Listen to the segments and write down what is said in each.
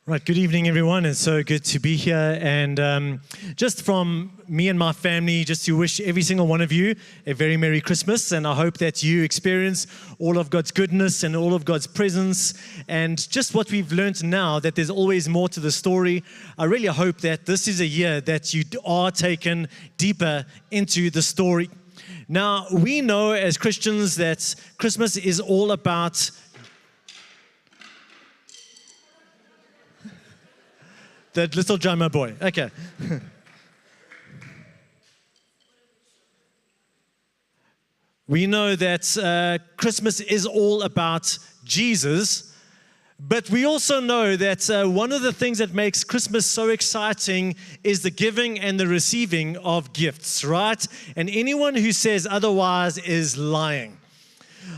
Right, good evening, everyone. It's so good to be here. And just from me and my family, just to wish every single one of you a very Merry Christmas. And I hope that you experience all of God's goodness and all of God's presence. And just what we've learned now, that there's always more to the story. I really hope that this is a year that you are taken deeper into the story. Now, we know as Christians that Christmas is all about that little drummer boy. Okay. We know that Christmas is all about Jesus, but we also know that one of the things that makes Christmas so exciting is the giving and the receiving of gifts, right? And anyone who says otherwise is lying.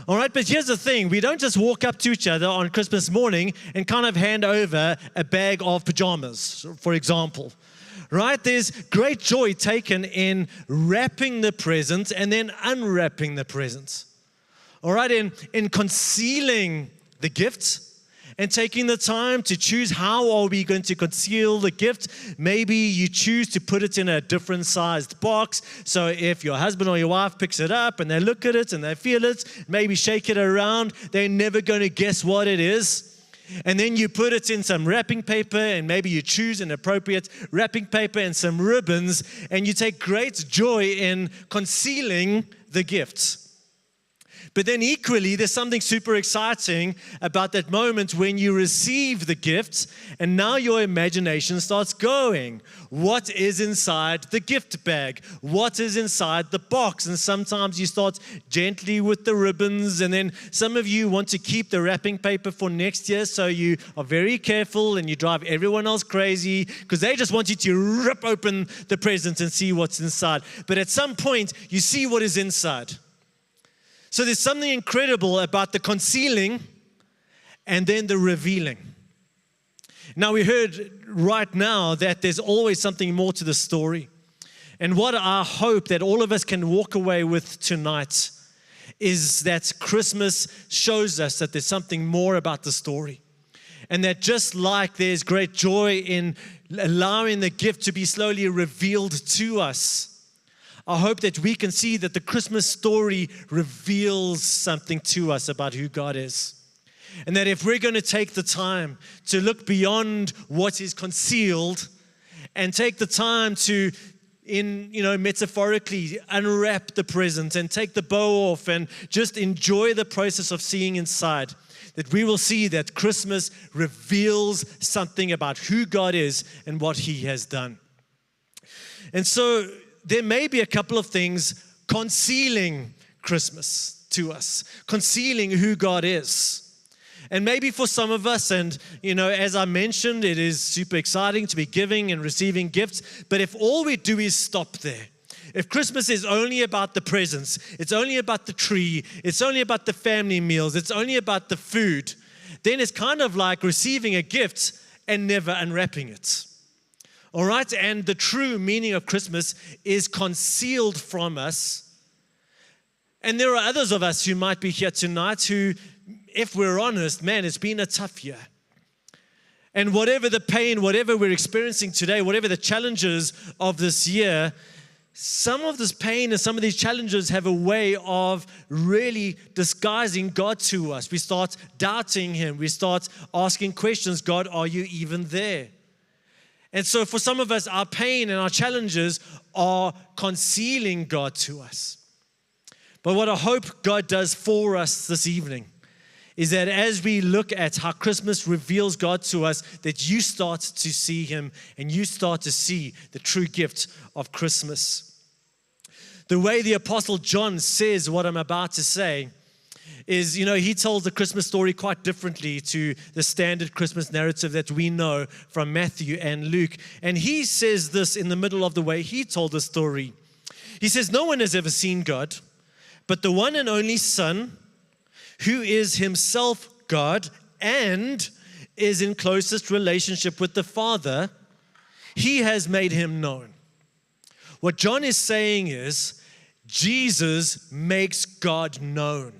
All right, but here's the thing. We don't just walk up to each other on Christmas morning and kind of hand over a bag of pajamas, for example. Right? There's great joy taken in wrapping the present and then unwrapping the present. All right, in concealing the gift and taking the time to choose how are we going to conceal the gift. Maybe you choose to put it in a different sized box. So if your husband or your wife picks it up and they look at it and they feel it, maybe shake it around, they're never going to guess what it is. And then you put it in some wrapping paper, and maybe you choose an appropriate wrapping paper and some ribbons, and you take great joy in concealing the gift. But then equally, there's something super exciting about that moment when you receive the gift and now your imagination starts going. What is inside the gift bag? What is inside the box? And sometimes you start gently with the ribbons, and then some of you want to keep the wrapping paper for next year, so you are very careful and you drive everyone else crazy because they just want you to rip open the present and see what's inside. But at some point, you see what is inside. So there's something incredible about the concealing and then the revealing. Now, we heard right now that there's always something more to the story. And what I hope that all of us can walk away with tonight is that Christmas shows us that there's something more about the story. And that just like there's great joy in allowing the gift to be slowly revealed to us, I hope that we can see that the Christmas story reveals something to us about who God is. And that if we're going to take the time to look beyond what is concealed and take the time to, metaphorically unwrap the present and take the bow off and just enjoy the process of seeing inside, that we will see that Christmas reveals something about who God is and what He has done. And so, there may be a couple of things concealing Christmas to us, concealing who God is. And maybe for some of us, and as I mentioned, it is super exciting to be giving and receiving gifts, but if all we do is stop there, if Christmas is only about the presents, it's only about the tree, it's only about the family meals, it's only about the food, then it's kind of like receiving a gift and never unwrapping it. All right, and the true meaning of Christmas is concealed from us. And there are others of us who might be here tonight who, if we're honest, man, it's been a tough year. And whatever the pain, whatever we're experiencing today, whatever the challenges of this year, some of this pain and some of these challenges have a way of really disguising God to us. We start doubting Him. We start asking questions. God, are you even there? And so for some of us, our pain and our challenges are concealing God to us. But what I hope God does for us this evening is that as we look at how Christmas reveals God to us, that you start to see Him and you start to see the true gift of Christmas. The way the Apostle John says what I'm about to say is, he tells the Christmas story quite differently to the standard Christmas narrative that we know from Matthew and Luke. And he says this in the middle of the way he told the story. He says, no one has ever seen God, but the one and only Son, who is Himself God and is in closest relationship with the Father, He has made Him known. What John is saying is, Jesus makes God known.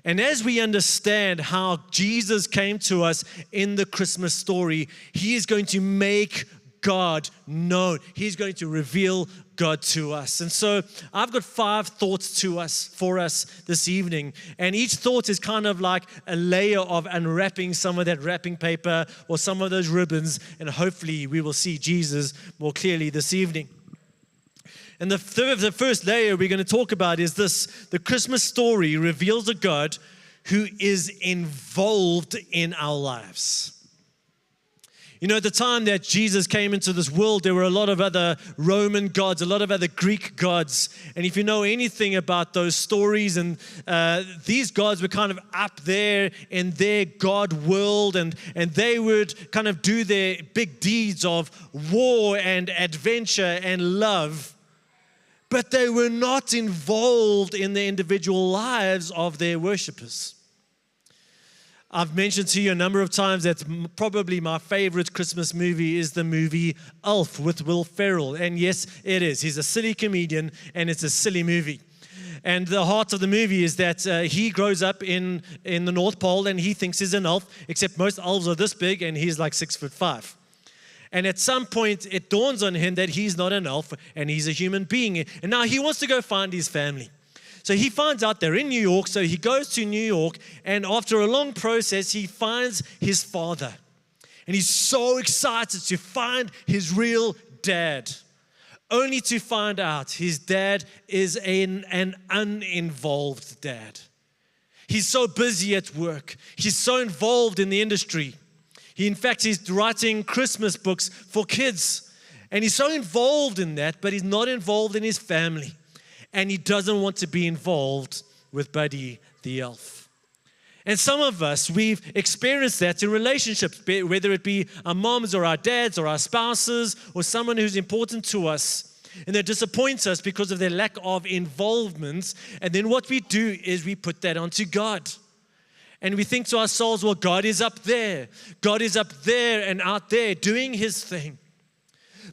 And as we understand how Jesus came to us in the Christmas story, He is going to make God known. He's going to reveal God to us. And so I've got 5 thoughts for us this evening. And each thought is kind of like a layer of unwrapping some of that wrapping paper or some of those ribbons. And hopefully we will see Jesus more clearly this evening. And the first layer we're going to talk about is this: the Christmas story reveals a God who is involved in our lives. You know, at the time that Jesus came into this world, there were a lot of other Roman gods, a lot of other Greek gods. And if you know anything about those stories, and these gods were kind of up there in their God world, and they would kind of do their big deeds of war and adventure and love. But they were not involved in the individual lives of their worshipers. I've mentioned to you a number of times that probably my favorite Christmas movie is the movie Elf with Will Ferrell. And yes, it is. He's a silly comedian, and it's a silly movie. And the heart of the movie is that he grows up in the North Pole, and he thinks he's an elf, except most elves are this big, and he's like 6'5". And at some point, it dawns on him that he's not an elf and he's a human being. And now he wants to go find his family. So he finds out they're in New York, so he goes to New York, and after a long process, he finds his father. And he's so excited to find his real dad, only to find out his dad is an uninvolved dad. He's so busy at work. He's so involved in the industry. In fact, he's writing Christmas books for kids. And he's so involved in that, but he's not involved in his family. And he doesn't want to be involved with Buddy the elf. And some of us, we've experienced that in relationships, whether it be our moms or our dads or our spouses or someone who's important to us. And they disappoint us because of their lack of involvement. And then what we do is we put that onto God. And we think to ourselves, well, God is up there. God is up there and out there doing His thing.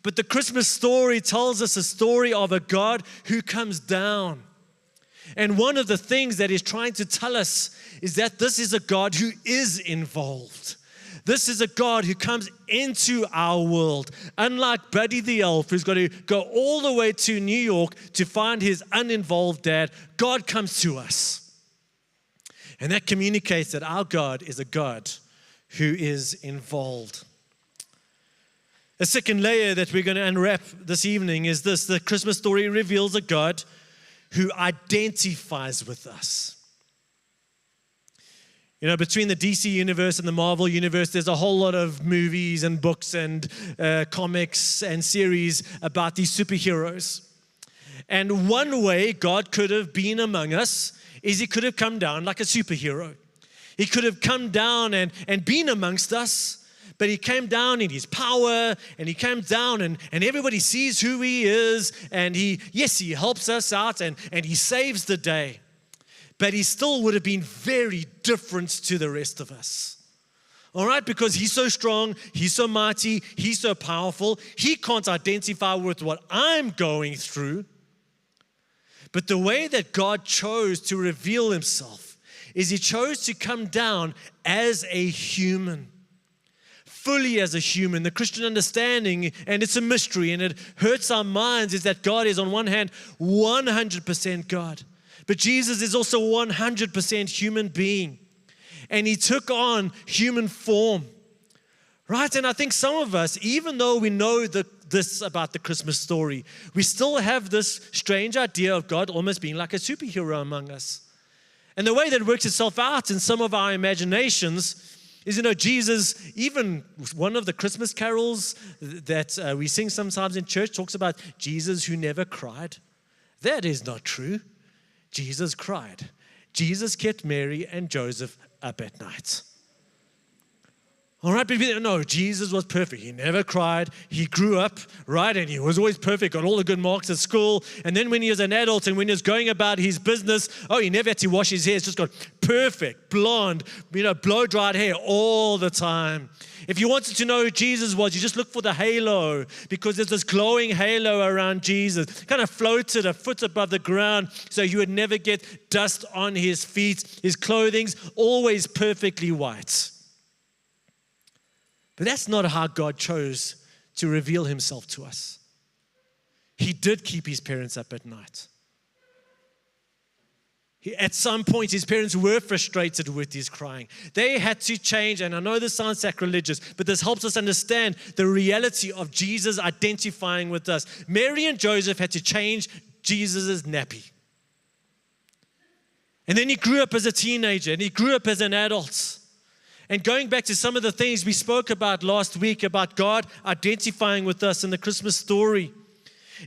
But the Christmas story tells us a story of a God who comes down. And one of the things that He's trying to tell us is that this is a God who is involved. This is a God who comes into our world. Unlike Buddy the elf, who's got to go all the way to New York to find his uninvolved dad, God comes to us. And that communicates that our God is a God who is involved. A second layer that we're going to unwrap this evening is this: the Christmas story reveals a God who identifies with us. You know, between the DC universe and the Marvel universe, there's a whole lot of movies and books and comics and series about these superheroes. And one way God could have been among us is He could have come down like a superhero. He could have come down and been amongst us, but He came down in His power, and He came down and everybody sees who He is, and He helps us out and He saves the day. But He still would have been very different to the rest of us. All right, because He's so strong, He's so mighty, He's so powerful, He can't identify with what I'm going through. But the way that God chose to reveal Himself is He chose to come down as a human, fully as a human. The Christian understanding, and it's a mystery and it hurts our minds, is that God is on one hand 100% God, but Jesus is also 100% human being. And He took on human form, right? And I think some of us, even though we know this about the Christmas story, we still have this strange idea of God almost being like a superhero among us. And the way that works itself out in some of our imaginations is, you know, Jesus, even one of the Christmas carols that we sing sometimes in church talks about Jesus who never cried. That is not true. Jesus cried. Jesus kept Mary and Joseph up at night. All right, but no, Jesus was perfect. He never cried. He grew up, right, and He was always perfect, got all the good marks at school. And then when He was an adult and when He was going about His business, He never had to wash His hair. It's just got perfect, blonde, blow-dried hair all the time. If you wanted to know who Jesus was, you just look for the halo, because there's this glowing halo around Jesus, kind of floated a foot above the ground so you would never get dust on his feet. His clothing's always perfectly white. But that's not how God chose to reveal himself to us. He did keep his parents up at night. At some point, his parents were frustrated with his crying. They had to change, and I know this sounds sacrilegious, but this helps us understand the reality of Jesus identifying with us. Mary and Joseph had to change Jesus' nappy. And then he grew up as a teenager, and he grew up as an adult. And going back to some of the things we spoke about last week about God identifying with us in the Christmas story.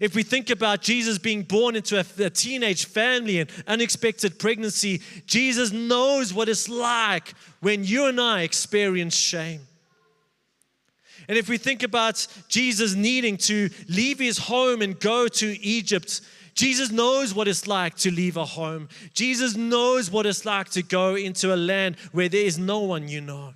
If we think about Jesus being born into a teenage family and unexpected pregnancy, Jesus knows what it's like when you and I experience shame. And if we think about Jesus needing to leave his home and go to Egypt, Jesus knows what it's like to leave a home. Jesus knows what it's like to go into a land where there is no one you know.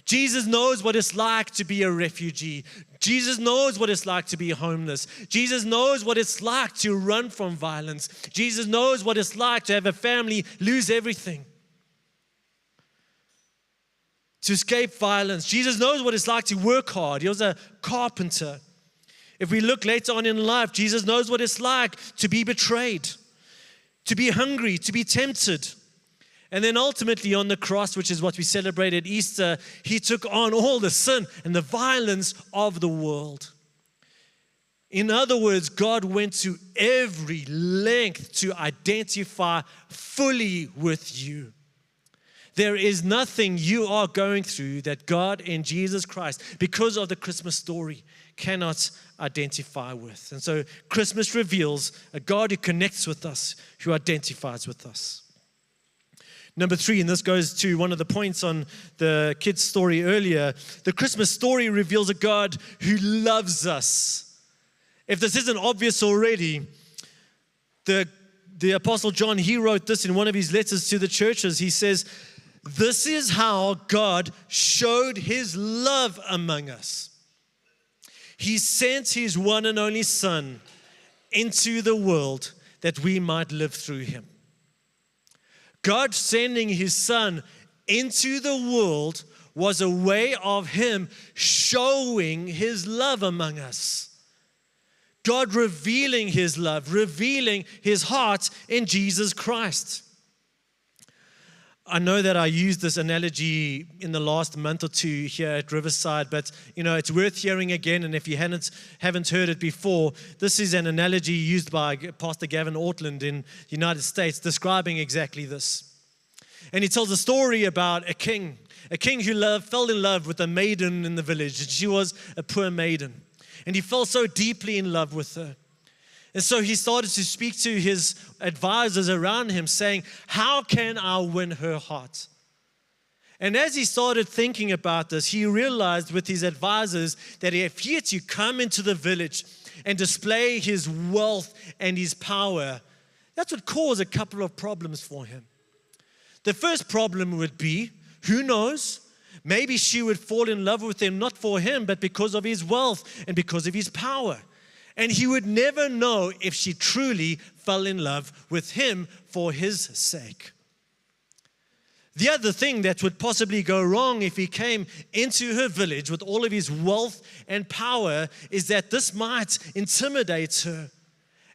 Jesus knows what it's like to be a refugee. Jesus knows what it's like to be homeless. Jesus knows what it's like to run from violence. Jesus knows what it's like to have a family lose everything, to escape violence. Jesus knows what it's like to work hard. He was a carpenter. If we look later on in life, Jesus knows what it's like to be betrayed, to be hungry, to be tempted. And then ultimately on the cross, which is what we celebrate at Easter, he took on all the sin and the violence of the world. In other words, God went to every length to identify fully with you. There is nothing you are going through that God in Jesus Christ, because of the Christmas story, cannot identify with. And so Christmas reveals a God who connects with us, who identifies with us. Number 3, and this goes to one of the points on the kids' story earlier, the Christmas story reveals a God who loves us. If this isn't obvious already, the Apostle John, he wrote this in one of his letters to the churches. He says, "This is how God showed his love among us. He sent his one and only Son into the world that we might live through him." God sending his Son into the world was a way of him showing his love among us. God revealing his love, revealing his heart in Jesus Christ. I know that I used this analogy in the last month or two here at Riverside, but it's worth hearing again. And if you haven't heard it before, this is an analogy used by Pastor Gavin Ortland in the United States, describing exactly this. And he tells a story about a king who fell in love with a maiden in the village. And she was a poor maiden, and he fell so deeply in love with her. And so he started to speak to his advisors around him, saying, "How can I win her heart?" And as he started thinking about this, he realized with his advisors that if he had to come into the village and display his wealth and his power, that would cause a couple of problems for him. The first problem would be, who knows, maybe she would fall in love with him, not for him, but because of his wealth and because of his power. And he would never know if she truly fell in love with him for his sake. The other thing that would possibly go wrong if he came into her village with all of his wealth and power is that this might intimidate her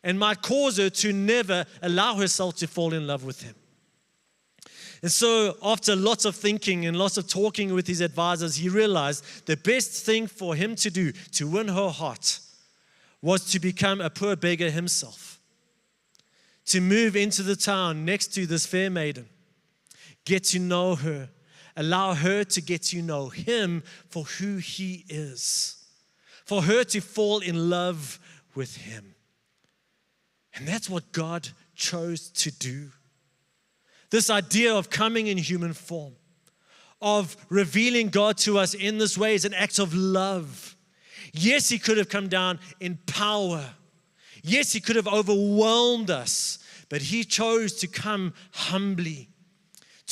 and might cause her to never allow herself to fall in love with him. And so after lots of thinking and lots of talking with his advisors, he realized the best thing for him to do to win her heart was to become a poor beggar himself, to move into the town next to this fair maiden, get to know her, allow her to get to know him for who he is, for her to fall in love with him. And that's what God chose to do. This idea of coming in human form, of revealing God to us in this way is an act of love. Yes, he could have come down in power. Yes, he could have overwhelmed us, but he chose to come humbly,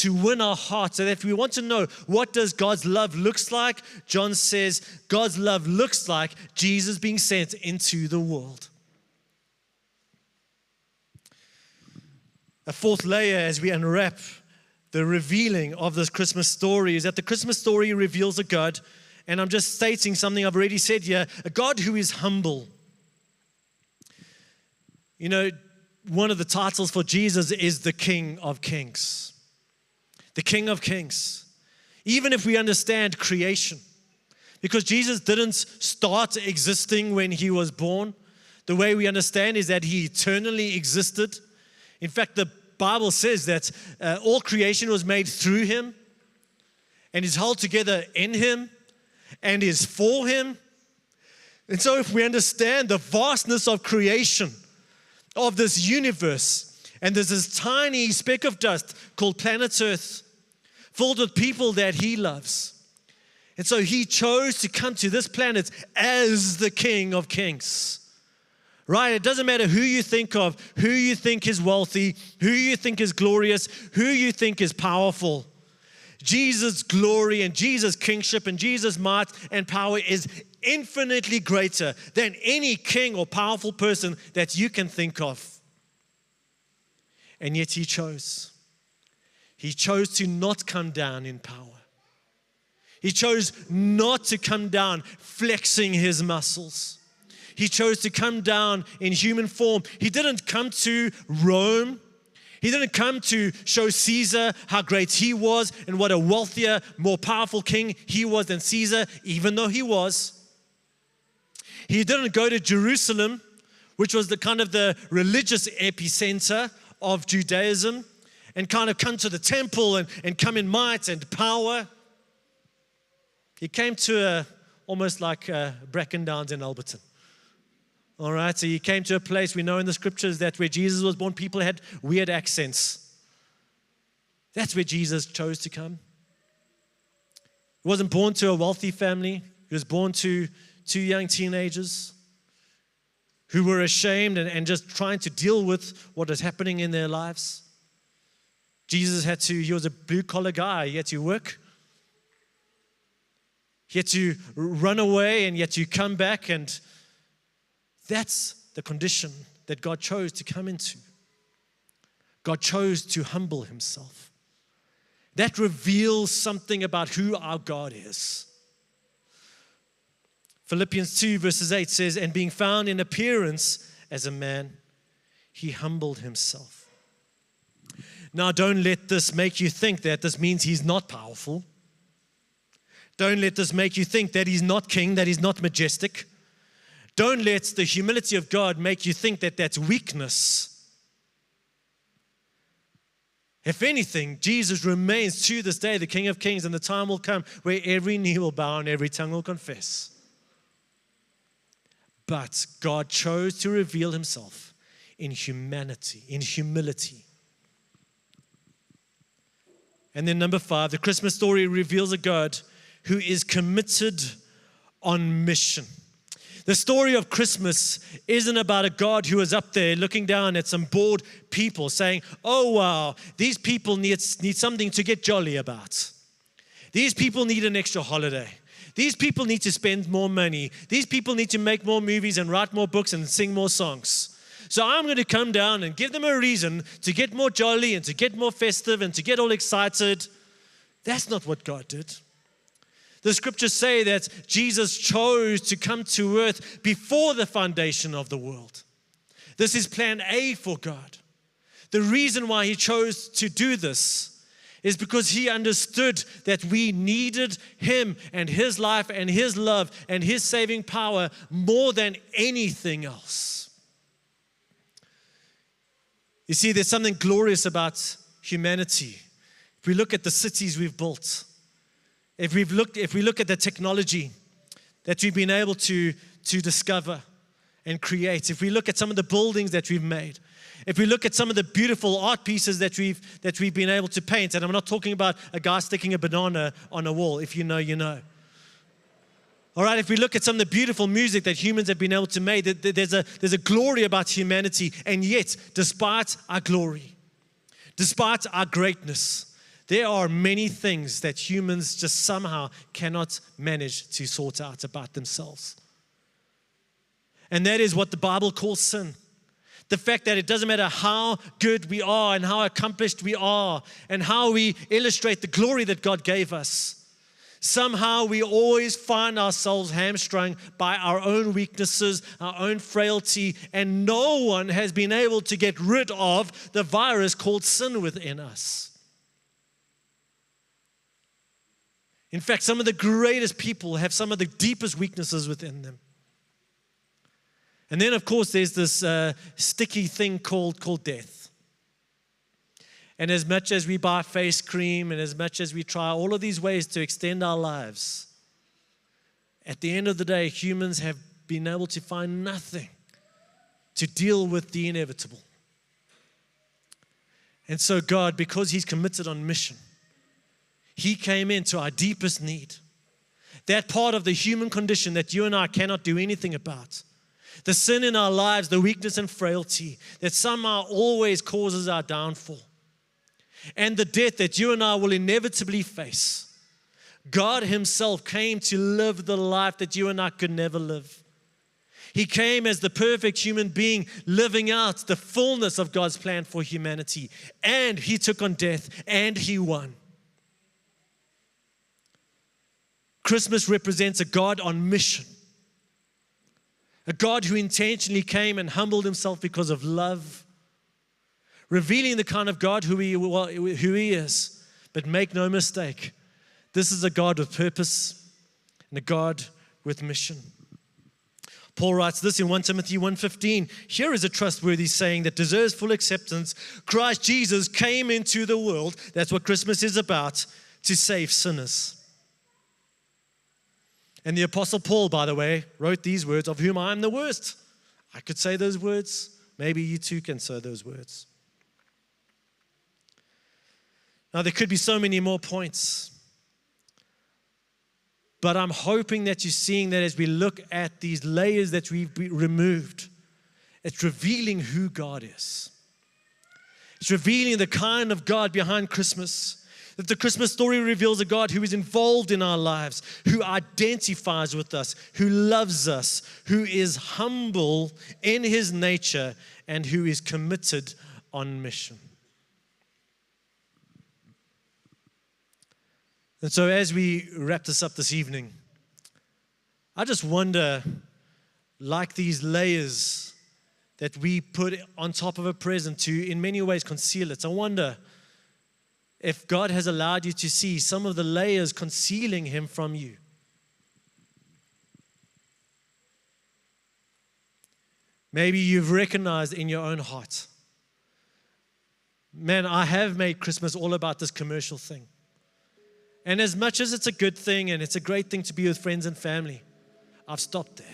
to win our hearts. So that if we want to know what does God's love looks like, John says God's love looks like Jesus being sent into the world. A fourth layer as we unwrap the revealing of this Christmas story is that the Christmas story reveals a God, and I'm just stating something I've already said here, a God who is humble. You know, one of the titles for Jesus is the King of Kings. The King of Kings. Even if we understand creation, because Jesus didn't start existing when he was born, the way we understand is that he eternally existed. In fact, the Bible says that all creation was made through him and is held together in him and is for him. And so if we understand the vastness of creation, of this universe, and there's this tiny speck of dust called planet Earth, filled with people that he loves. And so he chose to come to this planet as the King of Kings. Right? It doesn't matter who you think of, who you think is wealthy, who you think is glorious, who you think is powerful. Jesus' glory and Jesus' kingship and Jesus' might and power is infinitely greater than any king or powerful person that you can think of. And yet he chose. He chose to not come down in power. He chose not to come down flexing his muscles. He chose to come down in human form. He didn't come to Rome. He didn't come to show Caesar how great he was and what a wealthier, more powerful king he was than Caesar, even though he was. He didn't go to Jerusalem, which was the kind of the religious epicenter of Judaism, and kind of come to the temple and come in might and power. He came to almost like Bracken Downs in Alberton. All right, so he came to a place we know in the scriptures that where Jesus was born, people had weird accents. That's where Jesus chose to come. He wasn't born to a wealthy family. He was born to two young teenagers who were ashamed and just trying to deal with what was happening in their lives. Jesus he was a blue-collar guy. He had to work. He had to run away and yet to come back, and that's the condition that God chose to come into. God chose to humble himself. That reveals something about who our God is. Philippians 2 verses 8 says, "And being found in appearance as a man, he humbled himself." Now don't let this make you think that this means he's not powerful. Don't let this make you think that he's not king, that he's not majestic. Don't let the humility of God make you think that that's weakness. If anything, Jesus remains to this day the King of Kings, and the time will come where every knee will bow and every tongue will confess. But God chose to reveal himself in humanity, in humility. And then number 5, the Christmas story reveals a God who is committed on mission. The story of Christmas isn't about a God who is up there looking down at some bored people saying, "Oh wow, these people need something to get jolly about. These people need an extra holiday. These people need to spend more money. These people need to make more movies and write more books and sing more songs. So I'm going to come down and give them a reason to get more jolly and to get more festive and to get all excited." That's not what God did. The scriptures say that Jesus chose to come to earth before the foundation of the world. This is plan A for God. The reason why he chose to do this is because he understood that we needed him and his life and his love and his saving power more than anything else. You see, there's something glorious about humanity. If we look at the cities we've built, if we look at the technology that we've been able to discover and create, if we look at some of the buildings that we've made, if we look at some of the beautiful art pieces that we've been able to paint, and I'm not talking about a guy sticking a banana on a wall. If you know, you know. All right, if we look at some of the beautiful music that humans have been able to make, there's a glory about humanity, and yet, despite our glory, despite our greatness, There are many things that humans just somehow cannot manage to sort out about themselves. And that is what the Bible calls sin. The fact that it doesn't matter how good we are and how accomplished we are and how we illustrate the glory that God gave us, somehow we always find ourselves hamstrung by our own weaknesses, our own frailty, and no one has been able to get rid of the virus called sin within us. In fact, some of the greatest people have some of the deepest weaknesses within them. And then, of course, there's this sticky thing called death. And as much as we buy face cream and as much as we try all of these ways to extend our lives, at the end of the day, humans have been able to find nothing to deal with the inevitable. And so God, because He's committed on mission, He came into our deepest need. That part of the human condition that you and I cannot do anything about. The sin in our lives, the weakness and frailty that somehow always causes our downfall. And the death that you and I will inevitably face. God Himself came to live the life that you and I could never live. He came as the perfect human being, living out the fullness of God's plan for humanity. And He took on death and He won. Christmas represents a God on mission. A God who intentionally came and humbled Himself because of love, revealing the kind of God who He is. But make no mistake, this is a God with purpose and a God with mission. Paul writes this in 1 Timothy 1:15. Here is a trustworthy saying that deserves full acceptance. Christ Jesus came into the world, that's what Christmas is about, to save sinners. And the Apostle Paul, by the way, wrote these words, of whom I am the worst. I could say those words. Maybe you too can say those words. Now, there could be so many more points. But I'm hoping that you're seeing that as we look at these layers that we've removed, it's revealing who God is. It's revealing the kind of God behind Christmas. That the Christmas story reveals a God who is involved in our lives, who identifies with us, who loves us, who is humble in His nature, and who is committed on mission. And so as we wrap this up this evening, I just wonder, like these layers that we put on top of a present to in many ways conceal it, I wonder if God has allowed you to see some of the layers concealing Him from you. Maybe you've recognized in your own heart, man, I have made Christmas all about this commercial thing. And as much as it's a good thing and it's a great thing to be with friends and family, I've stopped there.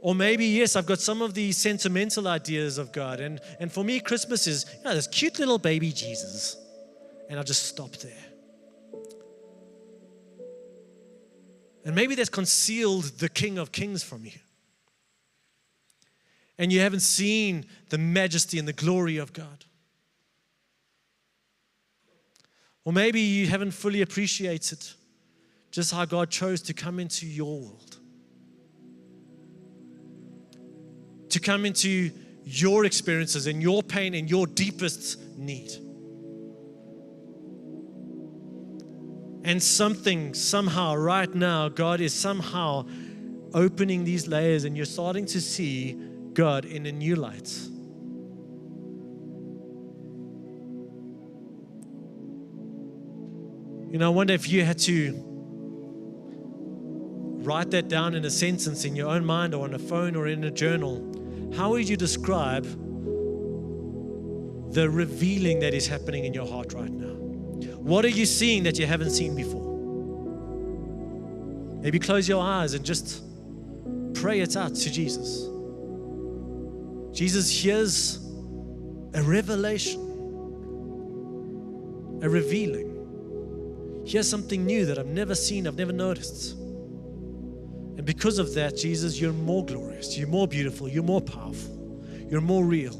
Or maybe, yes, I've got some of these sentimental ideas of God. And for me, Christmas is, this cute little baby Jesus. And I've just stopped there. And maybe that's concealed the King of Kings from you. And you haven't seen the majesty and the glory of God. Or maybe you haven't fully appreciated just how God chose to come into your world. To come into your experiences and your pain and your deepest need. And somehow, right now, God is somehow opening these layers and you're starting to see God in a new light. I wonder if you had to write that down in a sentence in your own mind or on a phone or in a journal. How would you describe the revealing that is happening in your heart right now? What are you seeing that you haven't seen before? Maybe close your eyes and just pray it out to Jesus. Jesus, here's a revelation, a revealing. Here's something new that I've never seen, I've never noticed. And because of that, Jesus, you're more glorious, you're more beautiful, you're more powerful, you're more real.